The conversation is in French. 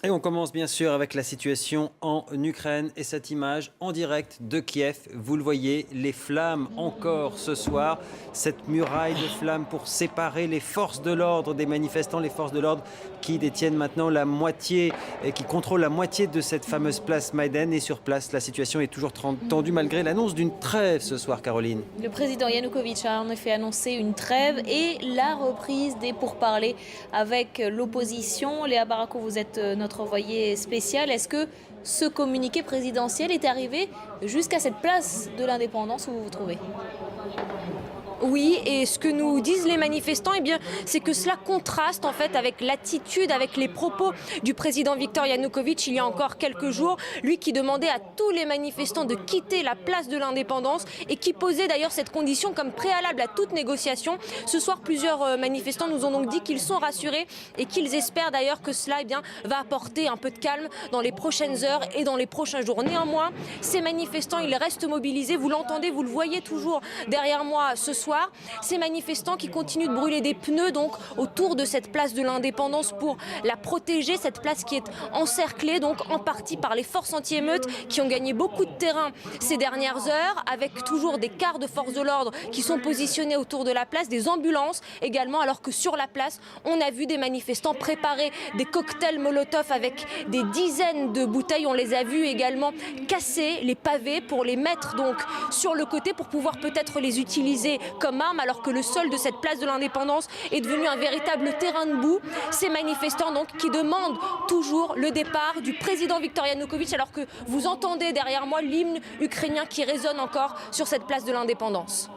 Et on commence bien sûr avec la situation en Ukraine et cette image en direct de Kiev. Vous le voyez, les flammes encore ce soir. Cette muraille de flammes pour séparer les forces de l'ordre des manifestants. Les forces de l'ordre qui détiennent maintenant la moitié et qui contrôlent la moitié de cette fameuse place Maïdan. Et sur place, la situation est toujours tendue malgré l'annonce d'une trêve ce soir, Caroline. Le président Yanukovych a en effet annoncé une trêve et la reprise des pourparlers avec l'opposition. Léa Barako, vous êtes notre envoyé spécial. Est-ce que ce communiqué présidentiel est arrivé jusqu'à cette place de l'indépendance où vous vous trouvez ? Oui, et ce que nous disent les manifestants, eh bien, c'est que cela contraste en fait avec l'attitude, avec les propos du président Viktor Yanukovych il y a encore quelques jours, lui qui demandait à tous les manifestants de quitter la place de l'indépendance et qui posait d'ailleurs cette condition comme préalable à toute négociation. Ce soir, plusieurs manifestants nous ont donc dit qu'ils sont rassurés et qu'ils espèrent d'ailleurs que cela va apporter un peu de calme dans les prochaines heures et dans les prochains jours. Néanmoins, ces manifestants, ils restent mobilisés, vous l'entendez, vous le voyez toujours derrière moi ce soir. Ces manifestants qui continuent de brûler des pneus donc autour de cette place de l'indépendance pour la protéger, cette place qui est encerclée donc en partie par les forces anti-émeutes qui ont gagné beaucoup de terrain ces dernières heures, avec toujours des cars de forces de l'ordre qui sont positionnés autour de la place, des ambulances également, alors que sur la place on a vu des manifestants préparer des cocktails Molotov avec des dizaines de bouteilles. On les a vus également casser les pavés pour les mettre donc sur le côté pour pouvoir peut-être les utiliser comme arme, alors que le sol de cette place de l'indépendance est devenu un véritable terrain de boue. Ces manifestants donc qui demandent toujours le départ du président Viktor Yanukovych, alors que vous entendez derrière moi l'hymne ukrainien qui résonne encore sur cette place de l'indépendance.